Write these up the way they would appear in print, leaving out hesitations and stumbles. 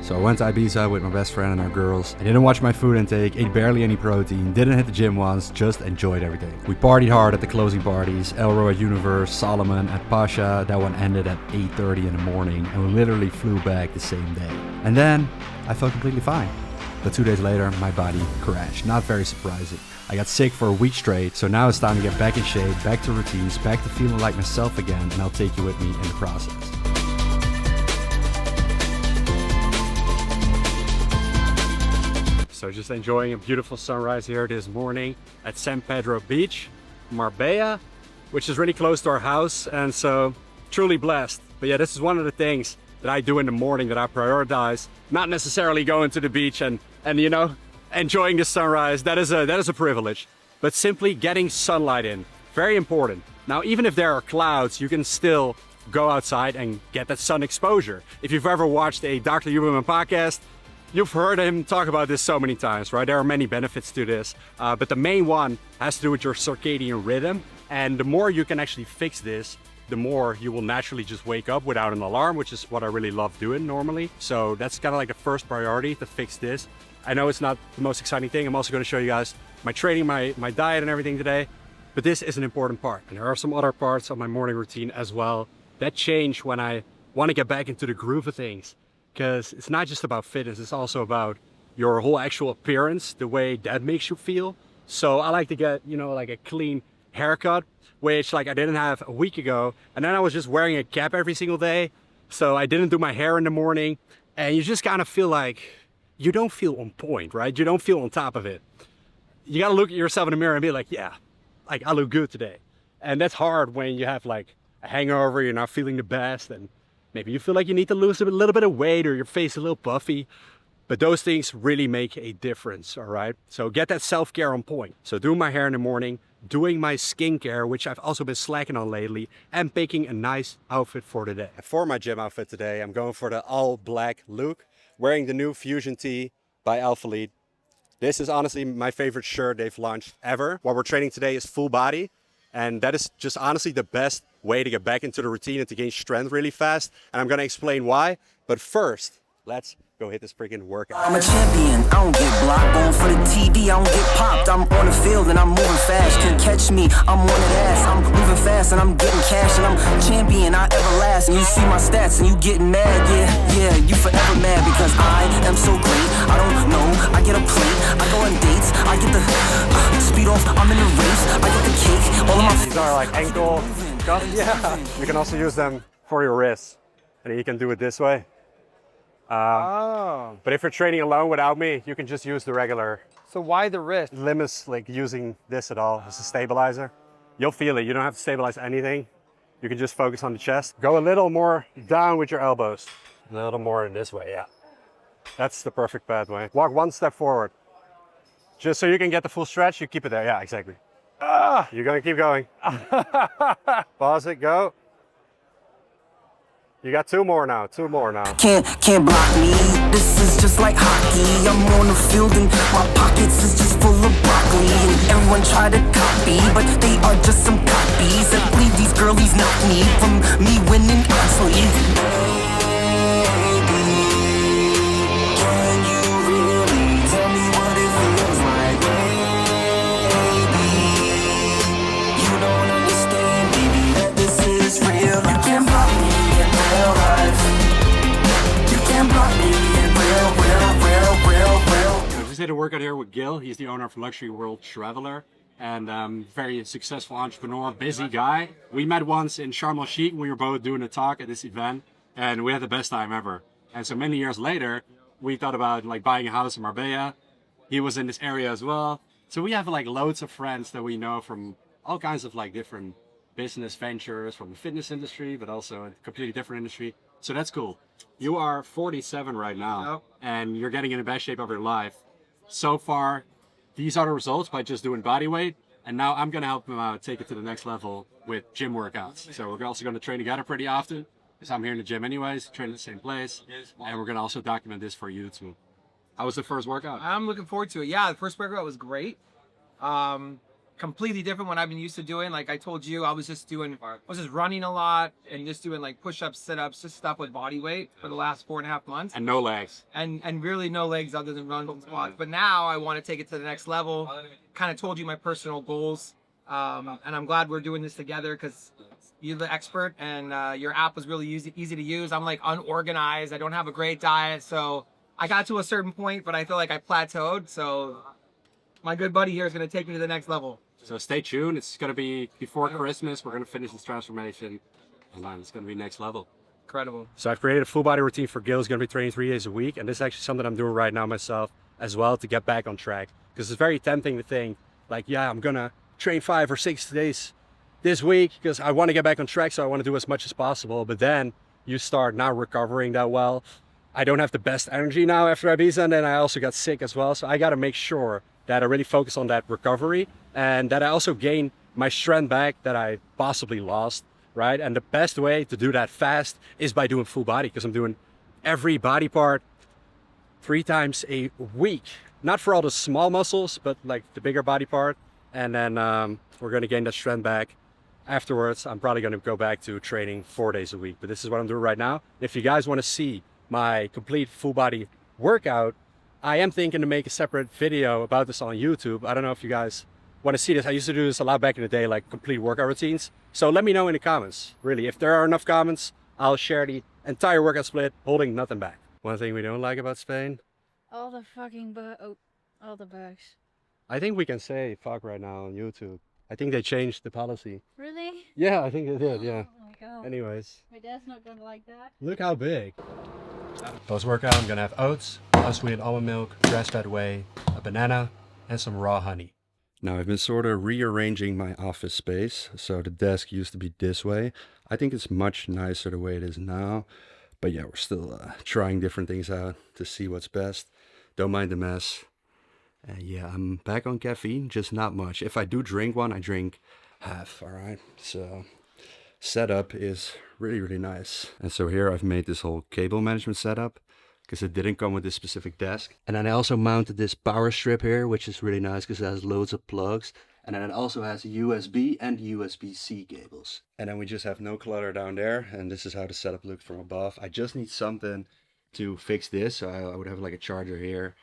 So I went to Ibiza with my best friend and our girls. I didn't watch my food intake, ate barely any protein, didn't hit the gym once, just enjoyed everything. We partied hard at the closing parties, Elroy at Universe, Solomon at Pasha. That one ended at 8:30 in the morning, and we literally flew back the same day. And then I felt completely fine. But 2 days later, my body crashed. Not very surprising. I got sick for a week straight, so now it's time to get back in shape, back to routines, back to feeling like myself again, and I'll take you with me in the process. So just enjoying a beautiful sunrise here this morning at San Pedro Beach, Marbella, which is really close to our house, and so truly blessed. But yeah, this is one of the things that I do in the morning that I prioritize, not necessarily going to the beach and you know, enjoying the sunrise. That is a privilege, but simply getting sunlight in, very important. Now, even if there are clouds, you can still go outside and get that sun exposure. If you've ever watched a Dr. Huberman podcast, you've heard him talk about this so many times, right? There are many benefits to this, but the main one has to do with your circadian rhythm. And the more you can actually fix this, the more you will naturally just wake up without an alarm, which is what I really love doing normally. So that's kind of like the first priority, to fix this. I know it's not the most exciting thing. I'm also going to show you guys my training, my diet and everything today, but this is an important part. And there are some other parts of my morning routine as well that change when I want to get back into the groove of things. Because it's not just about fitness, it's also about your whole actual appearance, the way that makes you feel. So I like to get, you know, like a clean haircut, which like I didn't have a week ago. And then I was just wearing a cap every single day. So I didn't do my hair in the morning. And you just kind of feel like you don't feel on point, right? You don't feel on top of it. You got to look at yourself in the mirror and be like, yeah, like I look good today. And that's hard when you have like a hangover, you're not feeling the best, and maybe you feel like you need to lose a little bit of weight or your face a little puffy. But those things really make a difference, all right? So get that self-care on point. So doing my hair in the morning, doing my skincare, which I've also been slacking on lately, and picking a nice outfit for the day. For my gym outfit today, I'm going for the all black look, wearing the new Fusion Tee by Alphalete. This is honestly my favorite shirt they've launched ever. What we're training today is full body, and that is just honestly the best way to get back into the routine and to gain strength really fast. And I'm gonna explain why. But first, let's go hit this freaking workout. I'm a champion, I don't get blocked. Going for the TV, I don't get popped. I'm on the field and I'm moving fast. Can catch me, I'm on that ass. I'm moving fast and I'm getting cash. And I'm champion, I everlast. And you see my stats and you getting mad. Yeah, you forever mad because I am so great. I don't know, I get a plate. I go on dates, I get the speed off. I'm in the race, I get the cake. All of my These are like ankle cuffs. Yeah. You can also use them for your wrists. And you can do it this way. But if you're training alone without me, you can just use the regular. So why the wrist? Limits like using this at all as a stabilizer. You'll feel it. You don't have to stabilize anything. You can just focus on the chest. Go a little more down with your elbows. A little more in this way, yeah. That's the perfect pathway. Walk one step forward. Just so you can get the full stretch, you keep it there. Yeah, exactly. You're gonna keep going. Pause it, go. You got two more now. Can't block me. This is just like hockey. I'm on the field and my pockets is just full of broccoli. And everyone try to copy, but they are just some copies. I believe these girlies knock me from me winning honestly. Can you really tell me what it feels like, baby? You don't understand, baby, that this is real. You can't block me. I just did a workout here with Gil. He's the owner of Luxury World Traveler and very successful entrepreneur, busy guy. We met once in Sharm el-Sheikh. We were both doing a talk at this event and we had the best time ever. And so many years later, we thought about like buying a house in Marbella. He was in this area as well. So we have like loads of friends that we know from all kinds of like different business ventures, from the fitness industry, but also a completely different industry. So that's cool. You are 47 right now, and you're getting in the best shape of your life. So far, these are the results by just doing body weight. And now I'm going to help him out, take it to the next level with gym workouts. So we're also going to train together pretty often, because I'm here in the gym anyways, train at the same place. And we're going to also document this for YouTube. How was the first workout? I'm looking forward to it. Yeah, the first workout was great. completely different what I've been used to doing. Like I told you, I was just running a lot and just doing like push-ups, sit-ups, just stuff with body weight for the last 4.5 months. And no legs. And really no legs other than runs and squats. But now I want to take it to the next level. Kind of told you my personal goals. And I'm glad we're doing this together because you're the expert and your app was really easy to use. I'm like unorganized. I don't have a great diet. So I got to a certain point, but I feel like I plateaued. So my good buddy here is going to take me to the next level. So stay tuned. It's going to be before Christmas. We're going to finish this transformation. And then it's going to be next level. Incredible. So I've created a full body routine for Gil. He's going to be training 3 days a week. And this is actually something I'm doing right now myself as well to get back on track. Because it's very tempting to think like, yeah, I'm going to train 5 or 6 days this week because I want to get back on track. So I want to do as much as possible. But then you start not recovering that well. I don't have the best energy now after Ibiza. And then I also got sick as well. So I got to make sure that I really focus on that recovery and that I also gain my strength back that I possibly lost, right? And the best way to do that fast is by doing full body because I'm doing every body part 3 times a week. Not for all the small muscles, but like the bigger body part. And then we're going to gain that strength back. Afterwards, I'm probably going to go back to training 4 days a week. But this is what I'm doing right now. If you guys want to see my complete full body workout, I am thinking to make a separate video about this on YouTube. I don't know if you guys want to see this. I used to do this a lot back in the day, like complete workout routines. So let me know in the comments, really. If there are enough comments, I'll share the entire workout split, holding nothing back. One thing we don't like about Spain? All the fucking all the bugs. I think we can say fuck right now on YouTube. I think they changed the policy. Really? Yeah, I think they did, yeah. Oh my god. Anyways. My dad's not gonna like that. Look how big. Post-workout, I'm gonna have oats, unsweetened almond milk, grass-fed whey, a banana, and some raw honey. Now I've been sort of rearranging my office space. So the desk used to be this way. I think it's much nicer the way it is now. But yeah, we're still trying different things out to see what's best. Don't mind the mess. Yeah, I'm back on caffeine, just not much. If I do drink one, I drink half, all right? So setup is really, really nice. And so here I've made this whole cable management setup because it didn't come with this specific desk. And then I also mounted this power strip here, which is really nice because it has loads of plugs. And then it also has USB and USB-C cables. And then we just have no clutter down there. And this is how the setup looks from above. I just need something to fix this. So I would have like a charger here.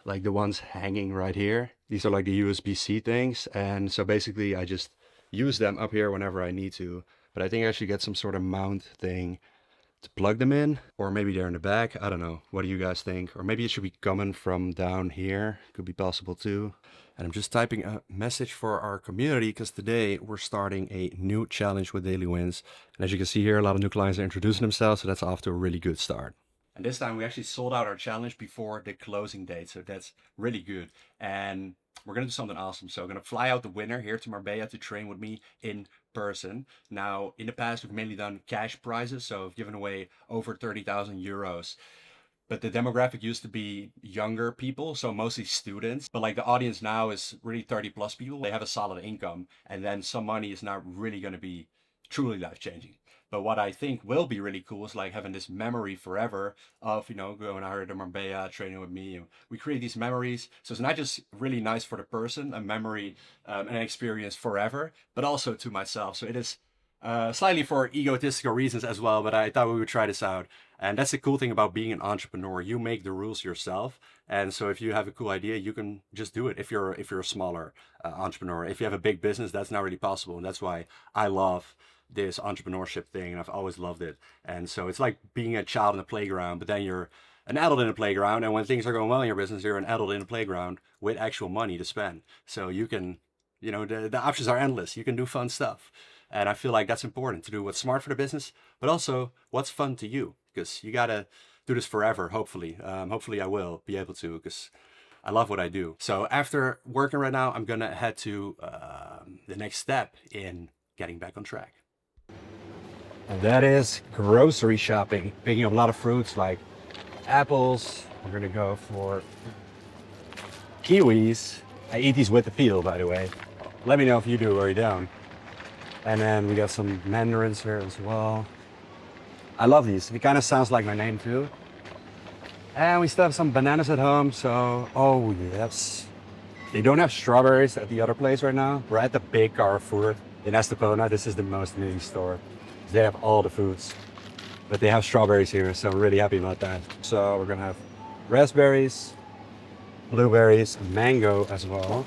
Like the ones hanging right here. These are like the USB-C things. And so basically I just use them up here whenever I need to. But I think I should get some sort of mount thing to plug them in. Or maybe they're in the back. I don't know. What do you guys think? Or maybe it should be coming from down here. Could be possible too. And I'm just typing a message for our community because today we're starting a new challenge with Daily Wins. And as you can see here, a lot of new clients are introducing themselves. So that's off to a really good start. And this time we actually sold out our challenge before the closing date. So that's really good. And we're going to do something awesome. So I'm going to fly out the winner here to Marbella to train with me in person. Now, in the past, we've mainly done cash prizes. So I've given away over 30,000 euros. But the demographic used to be younger people, so mostly students. But like the audience now is really 30 plus people. They have a solid income. And then some money is not really going to be truly life-changing. But what I think will be really cool is like having this memory forever of, you know, going out to Marbella, training with me. And we create these memories. So it's not just really nice for the person, a memory, an experience forever, but also to myself. So it is slightly for egotistical reasons as well, but I thought we would try this out. And that's the cool thing about being an entrepreneur. You make the rules yourself. And so if you have a cool idea, you can just do it. If you're a smaller entrepreneur, if you have a big business, that's not really possible. And that's why I love this entrepreneurship thing, and I've always loved it. And so it's like being a child in the playground, but then you're an adult in the playground, and when things are going well in your business, you're an adult in the playground with actual money to spend. So you can, you know, the options are endless. You can do fun stuff. And I feel like that's important to do what's smart for the business, but also what's fun to you, because you gotta do this forever, hopefully. Hopefully I will be able to, because I love what I do. So after working right now, I'm gonna head to the next step in getting back on track. And that is grocery shopping. Picking up a lot of fruits like apples. We're gonna go for kiwis. I eat these with the peel, by the way. Let me know if you do or you don't. And then we got some mandarins here as well. I love these. It kind of sounds like my name too. And we still have some bananas at home, so, oh yes. They don't have strawberries at the other place right now. We're at the big Carrefour in Estepona. This is the most amazing store. They have all the foods, but they have strawberries here, so I'm really happy about that. So we're gonna have raspberries, blueberries, mango as well.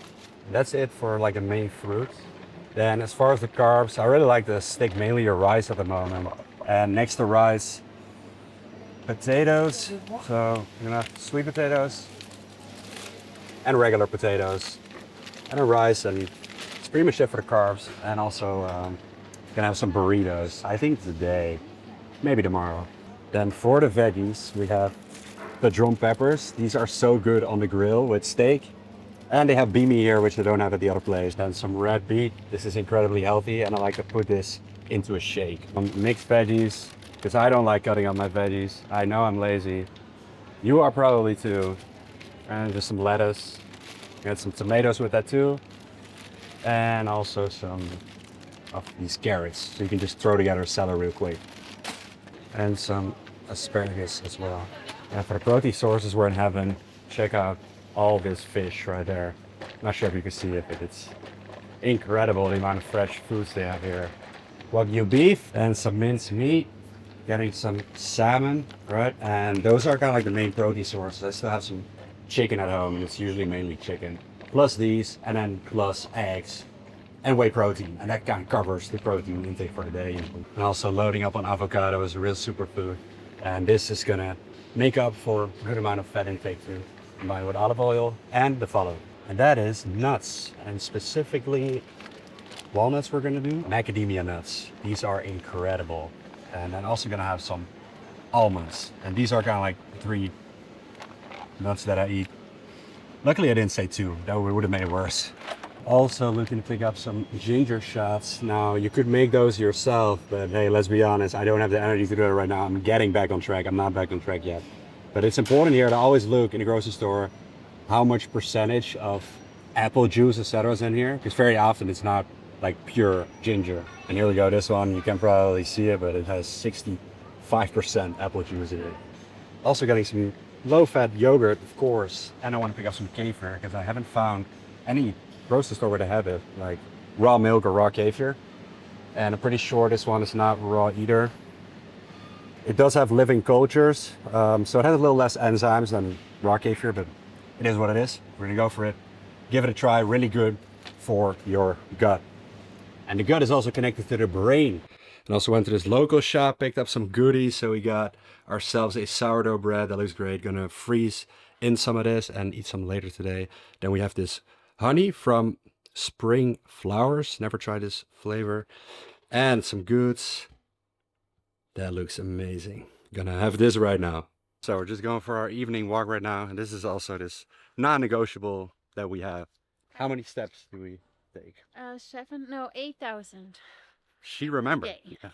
That's it for like the main fruits. Then as far as the carbs, I really like to stick mainly to rice at the moment. And next to rice, potatoes. So we're gonna have sweet potatoes and regular potatoes and a rice, and it's pretty much it for the carbs. And also gonna have some burritos. I think today, maybe tomorrow. Then for the veggies, we have the drum peppers. These are so good on the grill with steak. And they have beanie here, which they don't have at the other place. Then some red beet. This is incredibly healthy, and I like to put this into a shake. Mixed veggies, because I don't like cutting up my veggies. I know I'm lazy. You are probably too. And just some lettuce. Got some tomatoes with that too. And also some of these carrots. So you can just throw together a salad real quick. And some asparagus as well. And for the protein sources, we're in heaven. Check out all this fish right there. Not sure if you can see it, but it's incredible the amount of fresh foods they have here. Wagyu beef and some minced meat. Getting some salmon, right? And those are kind of like the main protein sources. I still have some chicken at home, and it's usually mainly chicken. Plus these, and then plus eggs and whey protein. And that kind of covers the protein intake for the day. And also loading up on avocado is a real superfood. And this is gonna make up for a good amount of fat intake too. Combined with olive oil and the follow. And that is nuts, and specifically walnuts we're gonna do. Macadamia nuts. These are incredible. And then also gonna have some almonds. And these are kind of like 3 nuts that I eat. Luckily I didn't say 2, that would have made it worse. Also looking to pick up some ginger shots. Now you could make those yourself, but hey, let's be honest, I don't have the energy to do it right now. I'm getting back on track. I'm not back on track yet. But it's important here to always look in the grocery store how much percentage of apple juice, etc. is in here, because very often it's not like pure ginger. And here we go, this one, you can probably see it, but it has 65% apple juice in it. Also getting some low-fat yogurt, of course, and I want to pick up some kefir, because I haven't found any grocery store where they have it, like raw milk or raw kefir. And I'm pretty sure this one is not raw either. It does have living cultures, so it has a little less enzymes than raw kefir, but it is what it is. We're gonna go for it. Give it a try, really good for your gut. And the gut is also connected to the brain. And also went to this local shop, picked up some goodies. So we got ourselves a sourdough bread that looks great. Gonna freeze in some of this and eat some later today. Then we have this honey from Spring Flowers. Never tried this flavor. And some goods. That looks amazing. Gonna have this right now. So we're just going for our evening walk right now. And this is also this non-negotiable that we have. How many steps do we take? 8,000. She remembered. Yay. Yeah.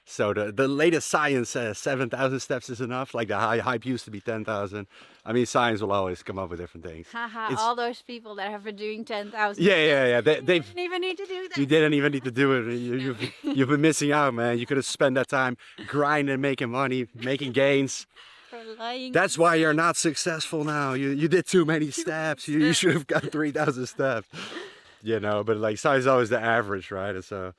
So the latest science says 7,000 steps is enough. Like the hype used to be 10,000. I mean, science will always come up with different things. Haha, all those people that have been doing 10,000. Yeah. They didn't even need to do that. You didn't even need to do it. You've been missing out, man. You could have spent that time grinding, making money, making gains. That's why you're not successful now. You did too many steps. You should have got 3,000 steps. You know, but like science is always the average, right? And so,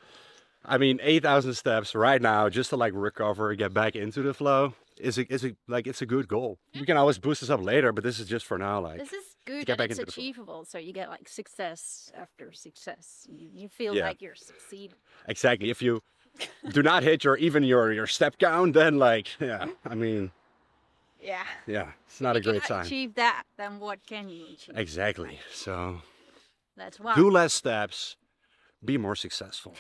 I mean, 8,000 steps right now just to like recover, get back into the flow it's a good goal. We can always boost this up later, but this is just for now. Like this is good get and back it's into the flow. achievable. So you get like success after success. You feel Yeah. like you're succeeding. Exactly. If you do not hit your step count, then like I mean Yeah. it's not a If you great cannot sign. achieve that, then what can you achieve? Exactly. So That's why. do less steps, be more successful.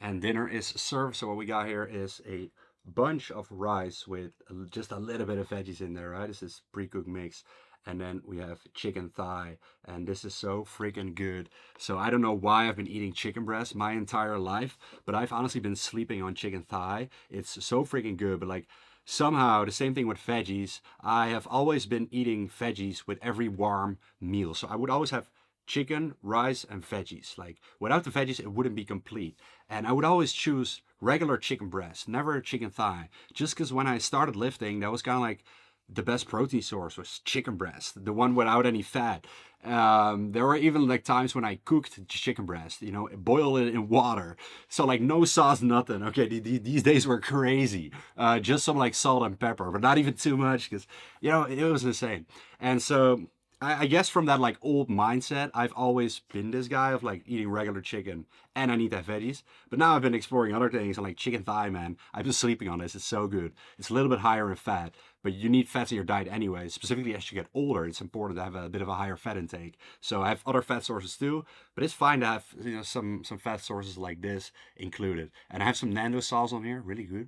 And dinner is served. So what we got here is a bunch of rice with just a little bit of veggies in there, right? This is pre-cooked mix. And then we have chicken thigh, and this is so freaking good. So I don't know why I've been eating chicken breast my entire life, but I've honestly been sleeping on chicken thigh. It's so freaking good, but like somehow the same thing with veggies. I have always been eating veggies with every warm meal. So I would always have chicken, rice, and veggies. Like without the veggies, it wouldn't be complete. And I would always choose regular chicken breast, never chicken thigh. Just because when I started lifting, that was kind of like the best protein source was chicken breast, the one without any fat. There were even like times when I cooked chicken breast, you know, boil it in water. So like no sauce, nothing. Okay, these days were crazy. Just some like salt and pepper, but not even too much because, you know, it was insane. And so I guess from that like old mindset, I've always been this guy of like eating regular chicken and I need that veggies. But now I've been exploring other things and like chicken thigh, man. I've been sleeping on this. It's so good. It's a little bit higher in fat, but you need fats in your diet anyway. Specifically as you get older, it's important to have a bit of a higher fat intake. So I have other fat sources too, but it's fine to have, you know, some fat sources like this included. And I have some Nando sauce on here, really good.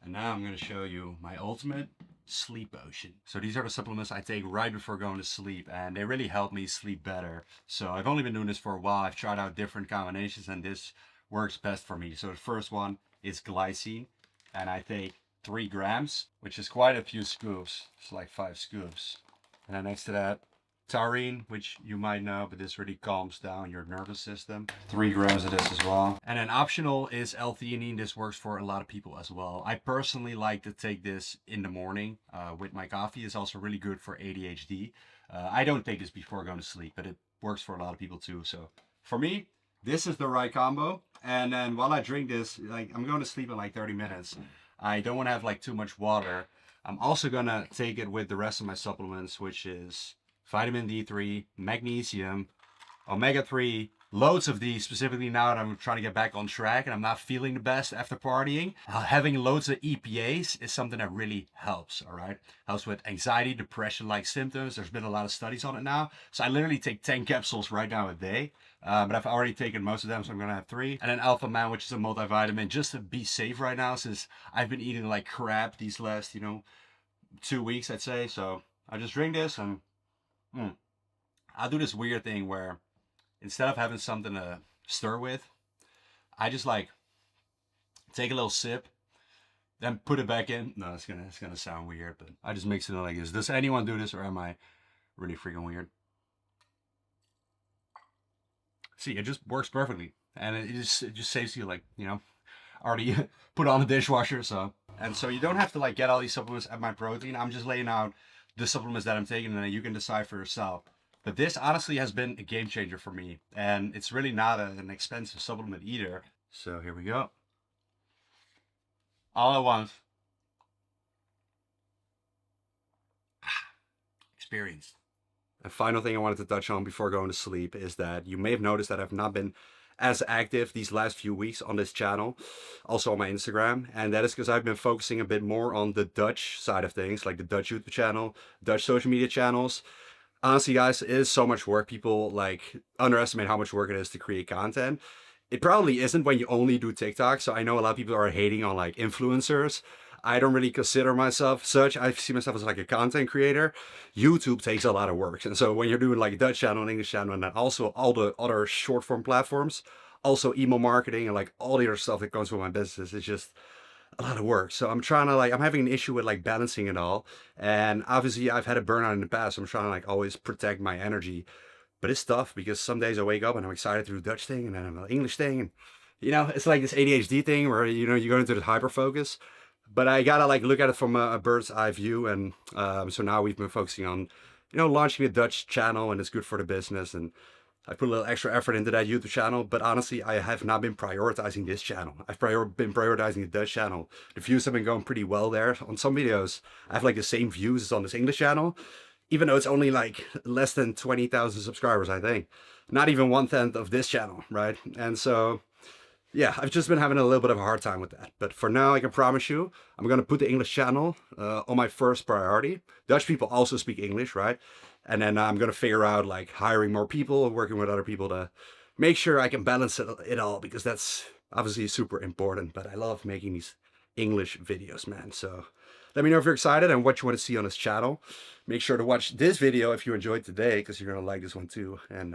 And now I'm gonna show you my ultimate sleep potion. So these are the supplements I take right before going to sleep, and they really help me sleep better. So I've only been doing this for a while. I've tried out different combinations and this works best for me. So the first one is glycine, and I take 3 grams, which is quite a few scoops. It's like 5 scoops. And then next to that, taurine, which you might know, but this really calms down your nervous system. 3 grams of this as well. And then optional is L-theanine. This works for a lot of people as well. I personally like to take this in the morning with my coffee. It's also really good for ADHD. I don't take this before going to sleep, but it works for a lot of people too. So for me, this is the right combo. And then while I drink this, like I'm going to sleep in like 30 minutes. I don't want to have like too much water. I'm also gonna take it with the rest of my supplements, which is vitamin D3, magnesium, omega-3, loads of these, specifically now that I'm trying to get back on track and I'm not feeling the best after partying. Having loads of EPAs is something that really helps, all right? Helps with anxiety, depression-like symptoms. There's been a lot of studies on it now. So I literally take 10 capsules right now a day, but I've already taken most of them, so I'm gonna have 3. And then Alpha Man, which is a multivitamin, just to be safe right now, since I've been eating like crap these last, 2 weeks, I'd say. So I just drink this and I'll do this weird thing where instead of having something to stir with, I just like take a little sip, then put it back in. No, it's gonna sound weird, but I just mix it in like this. Does anyone do this, or am I really freaking weird? See, it just works perfectly, and it just saves you like already put on the dishwasher. So you don't have to like get all these supplements at my protein. I'm just laying out the supplements that I'm taking, and then you can decide for yourself. But this honestly has been a game changer for me, and it's really not an expensive supplement either. So here we go. All at once. Experience. The final thing I wanted to touch on before going to sleep is that you may have noticed that I've not been as active these last few weeks on this channel, also on my Instagram, and that is because I've been focusing a bit more on the Dutch side of things, like the Dutch YouTube channel, Dutch social media channels. Honestly, guys, it is so much work. People like underestimate how much work it is to create content. It probably isn't when you only do TikTok. So I know a lot of people are hating on like influencers. I don't really consider myself such. I see myself as like a content creator. YouTube takes a lot of work. And so when you're doing like a Dutch channel, an English channel, and then also all the other short form platforms, also email marketing and like all the other stuff that comes with my business, it's just a lot of work. So I'm trying to I'm having an issue with like balancing it all. And obviously I've had a burnout in the past. So I'm trying to like always protect my energy. But it's tough because some days I wake up and I'm excited to do the Dutch thing and then I'm an English thing. And it's like this ADHD thing where, you go into the hyper focus. But I gotta like look at it from a bird's eye view, and so now we've been focusing on, launching a Dutch channel, and it's good for the business, and I put a little extra effort into that YouTube channel. But honestly, I have not been prioritizing this channel. I've been prioritizing the Dutch channel. The views have been going pretty well there. On some videos, I have like the same views as on this English channel, even though it's only like less than 20,000 subscribers, I think. Not even 1/10 of this channel, right? And so yeah, I've just been having a little bit of a hard time with that. But for now, I can promise you, I'm going to put the English channel on my first priority. Dutch people also speak English, right? And then I'm going to figure out like hiring more people and working with other people to make sure I can balance it all, because that's obviously super important. But I love making these English videos, man. So let me know if you're excited and what you want to see on this channel. Make sure to watch this video if you enjoyed today, because you're going to like this one too. And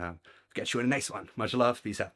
catch you in the next one. Much love. Peace out.